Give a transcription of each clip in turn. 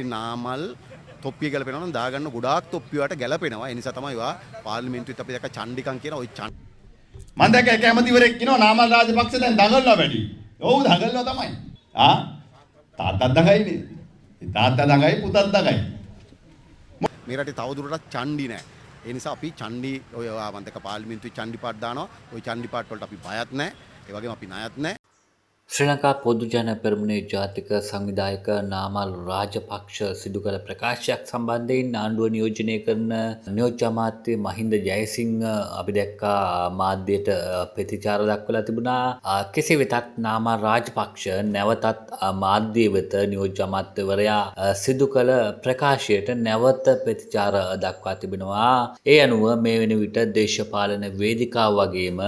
ඉතින් නාමල් තොප්පිය ගැලපෙනවා නම් දාගන්න ගොඩාක් තොප්පි වලට ගැලපෙනවා. ඒ නිසා තමයි ඒවා පාර්ලිමේන්තුවෙත් අපි දැක්ක චණ්ඩිකම් කියන ওই මම දැක්ක එක ඇමතිවරයෙක් කියනවා නාමල් රාජපක්ෂ දැන් දඟලනවා වැඩි. ඔව් දඟලනවා තමයි. තාත්තත් දඟයිනේ. තාත්තා දඟයි පුතත් දඟයි. මේ රටේ තවදුරටත් චණ්ඩි නැහැ. ඒ නිසා අපි චණ්ඩි ඔය ආවන්තක පාර්ලිමේන්තුවේ චණ්ඩි පාට් දානවා. ওই චණ්ඩි පාට් වලට අපි බයත් නැහැ. ඒ වගේම අපි ණයත් නැහැ. ශ්‍රී ලංකා පොදු ජන පෙරමුණේ ජාතික සංවිධායක නාමල් රාජපක්ෂ සිදු කළ ප්‍රකාශයක් සම්බන්ධයෙන් ආණ්ඩුව නියෝජනය කරන නියෝජ්‍ය අමාත්‍ය මහින්ද ජයසිංහ අපි දැක්කා මාධ්‍යයට ප්‍රතිචාර දක්වලා තිබුණා. කෙසේ වෙතත් නාමල් රාජපක්ෂ නැවතත් මාධ්‍ය වෙත නියෝජ්‍ය අමාත්‍යවරයා සිදු කළ ප්‍රකාශයට නැවත ප්‍රතිචාර දක්වා තිබෙනවා. ඒ අනුව මේ වෙන විට දේශපාලන වේදිකාව වගේම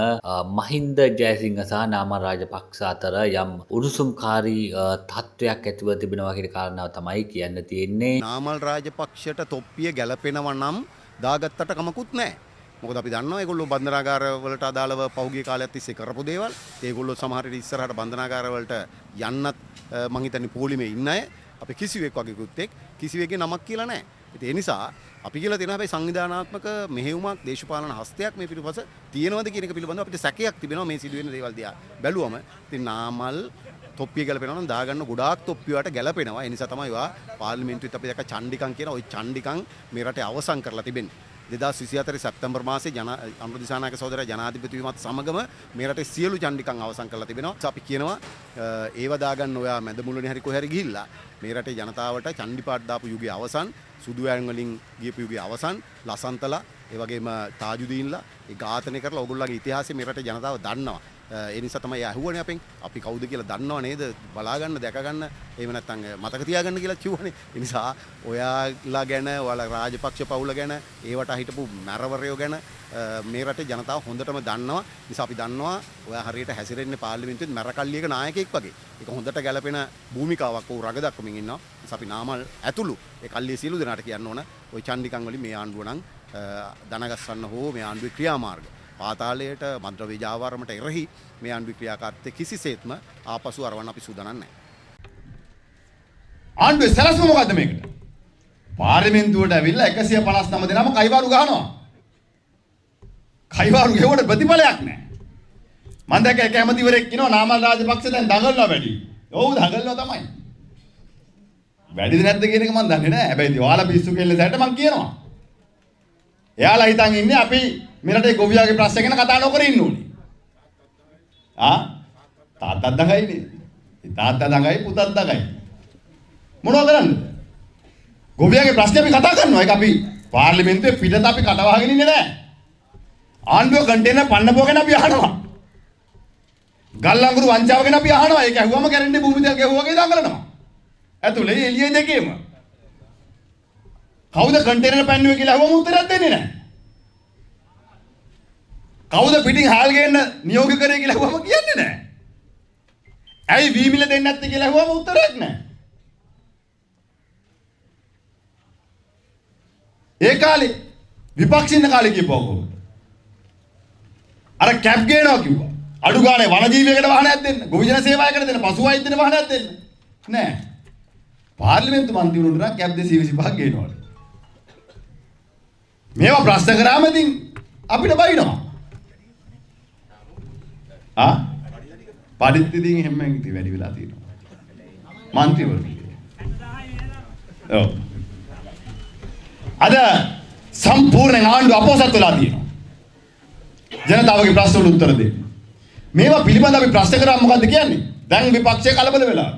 මහින්ද ජයසිංහ සහ නාමල් රාජපක්ෂ අතර යම් උණුසුම්කාරී තත්ත්වයක් ඇතිව තිබෙනවා කියන කාරණාව තමයි කියන්න තියෙන්නේ. නාමල් රාජපක්ෂට තොප්පිය ගැලපෙනවා නම් දාගත්තට කමකුත් නැහැ. මොකද අපි දන්නවා ඒගොල්ලෝ බන්ධනාගාර වලට අදාළව පහුගිය කාලයක් තිස්සේ කරපු දේවල්. ඒගොල්ලෝ සමහර විට ඉස්සරහට බන්ධනාගාර වලට යන්නත් මං හිතන්නේ පොලිමේ ඉන්න අය. අපි කිසිවෙක් වගේකුත් කිසිවෙකේ නමක් කියලා නැහැ. ඒ නිසා අපි කියලා තියෙනවා හැබැයි සංවිධානාත්මක මෙහෙයුමක් දේශපාලන හස්තයක් මේ පිටුපස තියෙනවද කියන එක පිළිබඳව අපිට සැකයක් තිබෙනවා මේ සිදුවෙන දේවල් දිහා බැලුවම. ඉතින් නාමල් තොප්පිය ගැලපෙනවා නම් දාගන්න ගොඩාක් තොප්පි වලට ගැලපෙනවා. ඒ නිසා තමයි ඒවා පාර්ලිමේන්තුවෙත් අපි දැක්ක චණ්ඩිකම් කියන ওই චණ්ඩිකම් මේ රටේ අවසන් කරලා තිබෙන්නේ. 2024 සැප්තැම්බර් මාසයේ අනුර දිසානායක සහෝදරයා ජනාධිපති වීමත් සමගම මේ රටේ සියලු චණ්ඩිකම් අවසන් කරලා තිබෙනවා. අපි කියනවා ඒව දාගන්න ඔයා මැද මුලනේ හරි කොහේ හරි ගිහිල්ලා මේ රටේ ජනතාවට චණ්ඩිපාට් දාපු යුගයේ අවසන්, සුදු වෑන් වලින් ගියපු යුගයේ අවසන්, ලසන්තලා ඒ වගේම තාජුදීන්ලා ඒ ඝාතනය කරලා ඕගොල්ලන්ගේ ඉතිහාසය මේ රටේ ජනතාව දන්නවා. ඒ නිසා තමයි ඇහුවනේ අපෙන් අපි කවුද කියලා දන්නව නේද? බලා ගන්න, දැක ගන්න, එහෙම නැත්නම් මතක තියාගන්න කියලා කිව්වනේ. ඒ නිසා ඔයාලා ගැන, ඔයාලා රාජපක්ෂ පවුල ගැන, ඒවට හිටපු මැරවරයෝ ගැන මේ රටේ ජනතාව හොඳටම දන්නවා. නිසා අපි දන්නවා ඔයා හරියට හැසිරෙන්නේ පාර්ලිමේන්තුවේ මැරකල්ලියක නායකයෙක් වගේ. ඒක හොඳට ගැලපෙන භූමිකාවක් වූ රග දක්වමින් ඉන්නවා. නිසා අපි නාමල් ඇතුළු ඒ කල්ලිය සියලු දෙනාට කියන්න ඕන ওই චණ්ඩිකම් වලින් මේ ආණ්ඩුව නම් දනගස්සන්න හෝ මේ ආණ්ඩුවේ ක්‍රියාමාර්ග පාතාලයට මන්ත්‍රවේජ ආවරණයට එරෙහි මේ ආණ්ඩුවේ ක්‍රියාකාරීත්වය කිසිසේත්ම ආපසු අරවන්න අපි සූදානම් නැහැ. ආණ්ඩුවේ සැලසුම මොකද්ද මේකට? පාර්ලිමේන්තුවට ඇවිල්ලා 159 දෙනාම කයිවාරු ගහනවා. කයිවාරු ගෙවුවට ප්‍රතිඵලයක් නැහැ. මම දැක්ක එක ඇමතිවරයෙක් කියනවා නාමල් රාජපක්ෂ දැන් දඟලනවා වැඩි. ඔව් දඟලනවා තමයි. වැඩිද නැද්ද කියන එක මම දන්නේ නැහැ. හැබැයි ඔයාලා පිස්සු කෙල්ල සැරට මම කියනවා. එයාලා හිතන් ඉන්නේ අපි මේ රටේ ගොවියාගේ ප්‍රශ්න ගැන කතා නොකර ඉන්න ඕනේ. තාත්තත් දඟයිනේ. තාත්තා දඟයි පුතත් දඟයි. මොනව කරන්නද? ගොවියාගේ ප්‍රශ්න අපි කතා කරනවා. ඒක අපි පාර්ලිමේන්තුවේ පිටත අපි කතා වහගෙන ඉන්නේ නැහැ. ආණ්ඩුව කන්ටේනර් පන්නපුව ගැන අපි අහනවා. ගල් අඟුරු වංචාව ගැන අපි අහනවා. ඒක ඇහුවම කැරෙන්නේ භූමිදේව ගැහුවා වගේ දඟලනවා. ඇතුලේ එළියේ දෙකේම. කවුද කන්ටේනර් පෑන්නුවේ කියලා අහුවම උත්තරයක් දෙන්නේ නැහැ. කවුද පිටින් හාල් ගේන්න නියෝග කරේ කියලා අහුවම කියන්නේ නැහැ. ඇයි වීමිල දෙන්නේ නැත්තේ කියලා අහුවම උත්තරයක් නැහැ. ඒ කාලේ විපක්ෂින්න කාලේ කියපුවා කොහොමද? අර කැප් ගේනවා කිව්වා. අඩු ගානේ වනජීවියකට වාහනයක් දෙන්න, ගොවිජන සේවාවකට දෙන්න, පසු වෛද්‍යයට වාහනයක් දෙන්න. නෑ. පාර්ලිමේන්තු මන්ත්‍රීවරුන්ට නම් කැප් 225ක් ගේනවලු. මේවා ප්‍රශ්න කරාම ඉතින් අපිට බයිනවා. පඩිත් ඉතින් හැමෙන් ඉතින් වැඩි වෙලා තියෙනවා. මන්ත්‍රීවරු. ඔව්. අද සම්පූර්ණ ආණ්ඩුව අපොසත් වෙලා තියෙනවා. ජනතාවගේ ප්‍රශ්න වලට උත්තර දෙන්න. මේවා පිළිබඳව අපි ප්‍රශ්න කරා මොකද්ද කියන්නේ? දැන් විපක්ෂය කලබල වෙලා.